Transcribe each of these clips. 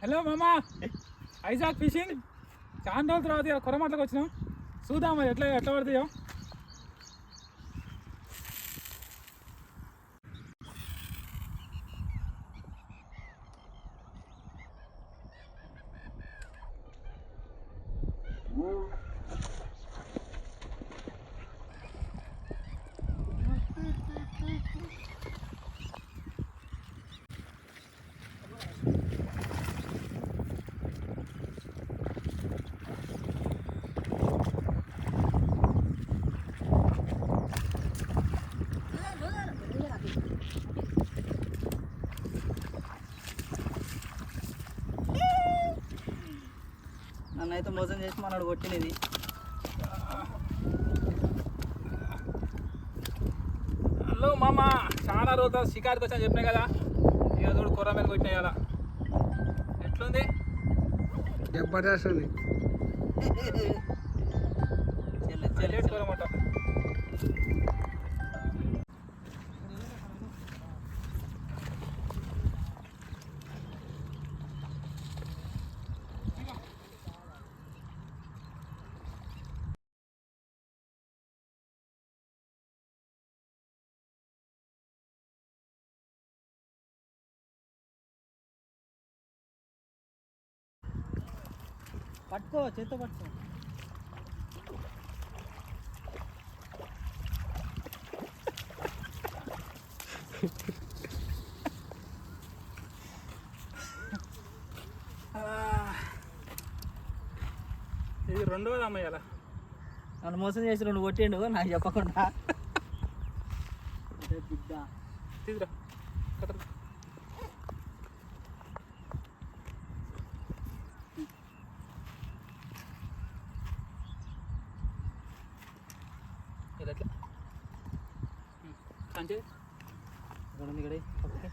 Hello మామా, Isaac fishing. చాలా రోజుల తర్వాత కొరమాటలకు వచ్చినాం. చూద్దాం మరి ఎట్లా ఎట్లా పడతాయో. నన్నైతే మోసం చేసి మనోడు కొట్టినది. హలో మామ, చాలా రోజులు షికారుకి వచ్చా చెప్పినా కదా. ఇక చూడు కూర మీద కొట్టినాయి అలా. ఎట్లుంది? జబర్దస్త్ ఉంది. చెల్లెట్ కూరమాట. పట్టుకో, చేత్తో పట్టుకో. ఇది రెండోది అమ్మాయి అలా. నన్ను మోసం చేసి 2 కొట్టిండు నాకు చెప్పకుండా. బిడ్డ తీసురా కట్టరు. ఇది ఎట్లా సంచి ఇక్కడ ఉంది, ఇక్కడ పక్కకి.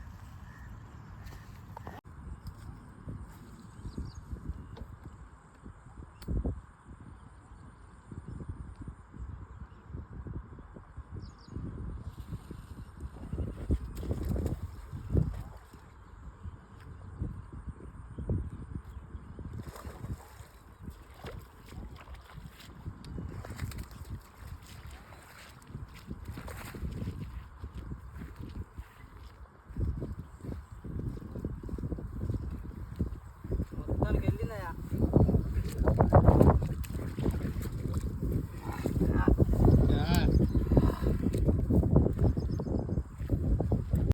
మొత్తానికి వెళ్ళిందయా.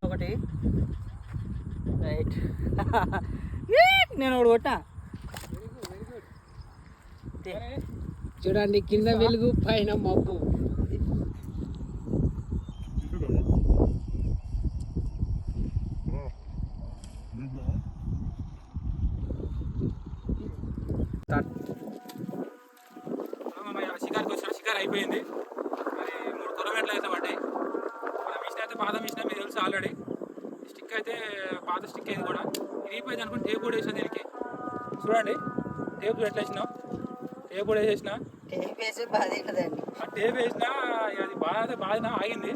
ఒకటి రైట్. నేను ఒకటి కొట్టా. చూడండి, కింద వెలుగు పైన మబ్బు. షికార్కి వచ్చిన షికార్ అయిపోయింది. మరి 3 కొరమేట్లు అయితే పడ్డాయి. మన మిషన్ అయితే పాత మిషన్ మీకు తెలుసు ఆల్రెడీ. స్టిక్ అయితే పాత స్టిక్ అయింది కూడా. ఇరిగిపోయింది అనుకుని టేప్ కూడా వేసాను దీనికి. చూడండి టేప్ ఎట్లా వేసినాం. టేప్ కూడా వేసేసిన. ఆ టేప్ వేసినా అది బాగా ఆగింది.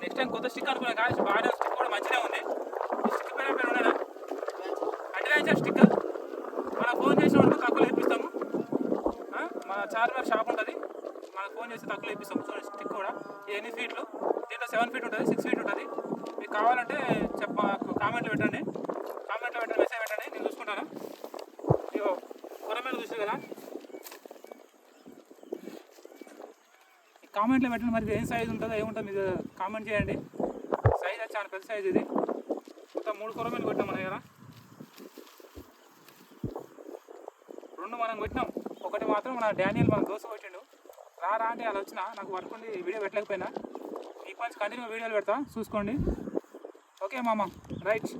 నెక్స్ట్ టైం కొత్త స్టిక్ అనుకున్నా కానీ బాగానే స్టిక్ కూడా మంచిగా ఉంది. స్టిక్ పైన ఉండదా అంటే స్టిక్ మనం ఫోన్ చేసిన వాళ్ళకి తక్కువ ఇప్పిస్తాము. మన చార్మినార్ షాప్ ఉంటుంది, మనకు ఫోన్ చేసి తక్కువ ఇప్పిస్తాము. చూడండి స్టిక్ కూడా 8 ఫీట్లు, దీంట్లో 7 ఫీట్ ఉంటుంది, 6 ఫీట్ ఉంటుంది. మీకు కావాలంటే కామెంట్లో పెట్టండి, మెసేజ్ పెట్టండి, నేను చూసుకుంటాను. ఇగో కూరమేలు చూసారు కదా, కామెంట్లో పెట్టండి. మరి ఏం సైజు ఉంటుందో ఏముంటుందో మీరు కామెంట్ చేయండి. సైజ్ అది చాలా పెద్ద సైజ్ ఇది. మొత్తం 3 కూరమేలు కొట్టినాం మన దగ్గర. 2 మనం కొట్టినాం, ఒకటి మాత్రం మన డానియల్ మన దోశ కొట్టిండు. రా అంటే అలా వచ్చినా నాకు వర్క్ ఉండి వీడియో పెట్టలేకపోయినా. మీకు మంచి కంటిన్యూ వీడియోలు పెడతా, చూసుకోండి. ఓకే మామ, రైట్.